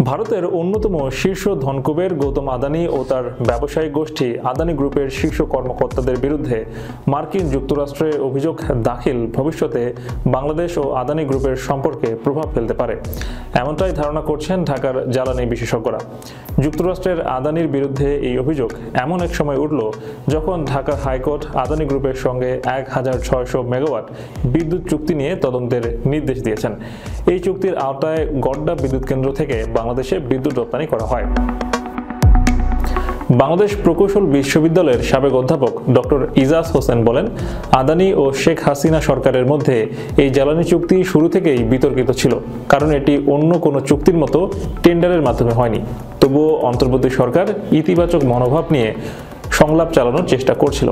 ভারতের অন্যতম শীর্ষ ধনকুবের গৌতম আদানি ও তার ব্যবসায়িক গোষ্ঠী আদানি গ্রুপের শীর্ষ কর্মকর্তাদের বিরুদ্ধে মার্কিন যুক্তরাষ্ট্রে অভিযোগ দাখিল ভবিষ্যতে বাংলাদেশ ও আদানি গ্রুপের সম্পর্কে প্রভাব ফেলতে পারে, এমনটাই ধারণা করছেন ঢাকার জ্বালানি বিশেষজ্ঞরা। যুক্তরাষ্ট্রের আদানির বিরুদ্ধে এই অভিযোগ এমন এক সময় উঠল যখন ঢাকা হাইকোর্ট আদানি গ্রুপের সঙ্গে 1600 মেগাওয়াট বিদ্যুৎ চুক্তি নিয়ে তদন্তের নির্দেশ দিয়েছেন। এই চুক্তির আওতায় গড্ডা বিদ্যুৎ কেন্দ্র থেকে বাংলাদেশে বিদ্যুৎ রপ্তানি করা হয়। বাংলাদেশ প্রকৌশল বিশ্ববিদ্যালয়ের সাবেক অধ্যাপক ডক্টর ইজাজ হোসেন বলেন, আদানি ও শেখ হাসিনা সরকারের মধ্যে এই জ্বালানি চুক্তি শুরু থেকেই বিতর্কিত ছিল, কারণ এটি অন্য কোনো চুক্তির মতো টেন্ডারের মাধ্যমে হয়নি। তবুও অন্তর্বর্তী সরকার ইতিবাচক মনোভাব নিয়ে সংলাপ চালানোর চেষ্টা করছিল।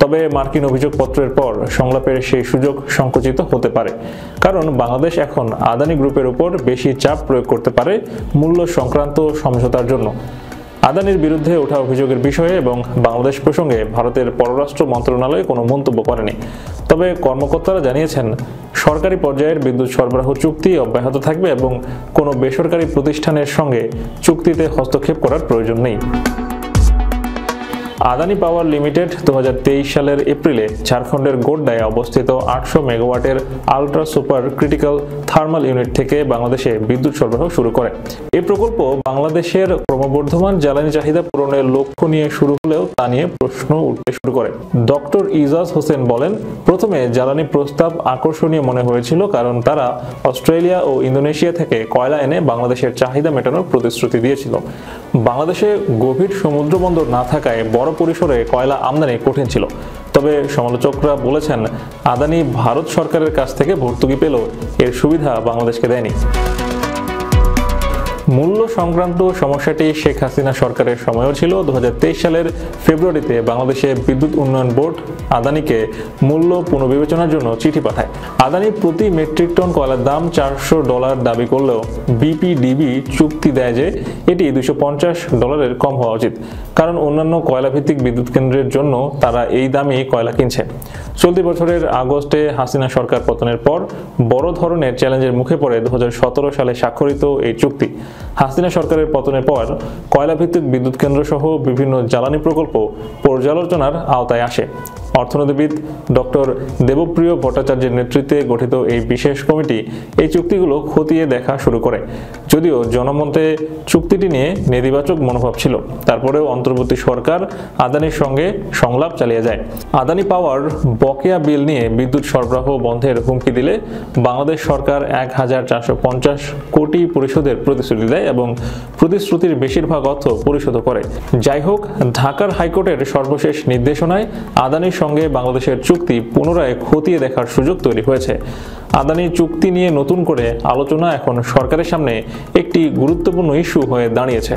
তবে মার্কিন অভিযোগপত্রের পর সংলাপের সেই সুযোগ সংকুচিত হতে পারে, কারণ বাংলাদেশ এখন আদানি গ্রুপের উপর বেশি চাপ প্রয়োগ করতে পারে মূল্য সংক্রান্ত সমঝোতার জন্য। আদানির বিরুদ্ধে ওঠা অভিযোগের বিষয়ে এবং বাংলাদেশ প্রসঙ্গে ভারতের পররাষ্ট্র মন্ত্রণালয় কোনো মন্তব্য করেনি। তবে কর্মকর্তারা জানিয়েছেন, সরকারি পর্যায়ের বিদ্যুৎ সরবরাহ চুক্তি অব্যাহত থাকবে এবং কোনো বেসরকারি প্রতিষ্ঠানের সঙ্গে চুক্তিতে হস্তক্ষেপ করার প্রয়োজন নেই। আদানি পাওয়ার লিমিটেড 2023 সালের এপ্রিলে ঝাড়খণ্ডের গোড্ডায় অবস্থিত 800 মেগাওয়াটের ultra super critical thermal unit থেকে বাংলাদেশে বিদ্যুৎ সরবরাহ শুরু করে। এই প্রকল্প বাংলাদেশের ক্রমবর্ধমান জ্বালানি চাহিদা পূরণের লক্ষ্য নিয়ে শুরু হলেও তা নিয়ে প্রশ্ন উঠতে শুরু করে। ডক্টর ইজাজ হোসেন বলেন, প্রথমে জ্বালানি প্রস্তাব আকর্ষণীয় মনে হয়েছিল কারণ তারা অস্ট্রেলিয়া ও ইন্দোনেশিয়া থেকে কয়লা এনে বাংলাদেশের চাহিদা মেটানোর প্রতিশ্রুতি দিয়েছিল। বাংলাদেশে গভীর সমুদ্র বন্দর না থাকায় বড় পরিসরে কয়লা আমদানি কঠিন ছিল। তবে সমালোচকরা বলেছেন, আদানি ভারত সরকারের কাছ থেকে ভর্তুকি পেলেও এর সুবিধা বাংলাদেশকে দেয়নি। মূল্য সংক্রান্ত সমস্যাটি শেখ হাসিনা সরকারের সময়ও ছিল। 2023 সালের ফেব্রুয়ারিতে বাংলাদেশে বিদ্যুৎ উন্নয়ন বোর্ড আদানিকে মূল্য পুনর্বিবেচনার জন্য চিঠি পাঠায়। আদানি প্রতি মেট্রিক টন কয়লার দাম $400 দাবি করলেও বিপিডিবি চুক্তি দেয় যে এটি $250 কম হওয়া উচিত, কারণ অন্যান্য কয়লাভিত্তিক বিদ্যুৎ কেন্দ্রের জন্য তারা এই দামেই কয়লা কিনছে। চলতি বছরের আগস্টে হাসিনা সরকার পতনের পর বড় ধরনের চ্যালেঞ্জের মুখে পড়ে 2017 সালে স্বাক্ষরিত এই চুক্তি। হাসিনা সরকারের পতনের পর কয়লাভিত্তিক বিদ্যুৎ কেন্দ্র সহ বিভিন্ন জ্বালানি প্রকল্প পর্যালোচনার আওতায় আসে। অর্থনীতিবিদ ডক্টর দেবপ্রিয় ভট্টাচার্যের নেতৃত্বে গঠিত এই বিশেষ কমিটি এই চুক্তিগুলো খতিয়ে দেখা শুরু করে। যদিও জনমতে চুক্তিটি নিয়ে নেতিবাচক মনোভাব ছিল, তারপরেও অন্তর্বর্তী সরকার আদানির সঙ্গে সংলাপ চালিয়ে যায়। আদানি পাওয়ার বকেয়া বিল নিয়ে বিদ্যুৎ সরবরাহ বন্ধের হুমকি দিলে বাংলাদেশ সরকার 1450 কোটি পরিশোধের প্রতিশ্রুতি দেয় এবং প্রতিশ্রুতির বেশিরভাগ অর্থ পরিশোধ করে। যাই হোক, ঢাকার হাইকোর্টের সর্বশেষ নির্দেশনায় আদানির সঙ্গে বাংলাদেশের চুক্তি পুনরায় খতিয়ে দেখার সুযোগ তৈরি হয়েছে। আদানি চুক্তি নিয়ে নতুন করে আলোচনা এখন সরকারের সামনে একটি গুরুত্বপূর্ণ ইস্যু হয়ে দাঁড়িয়েছে।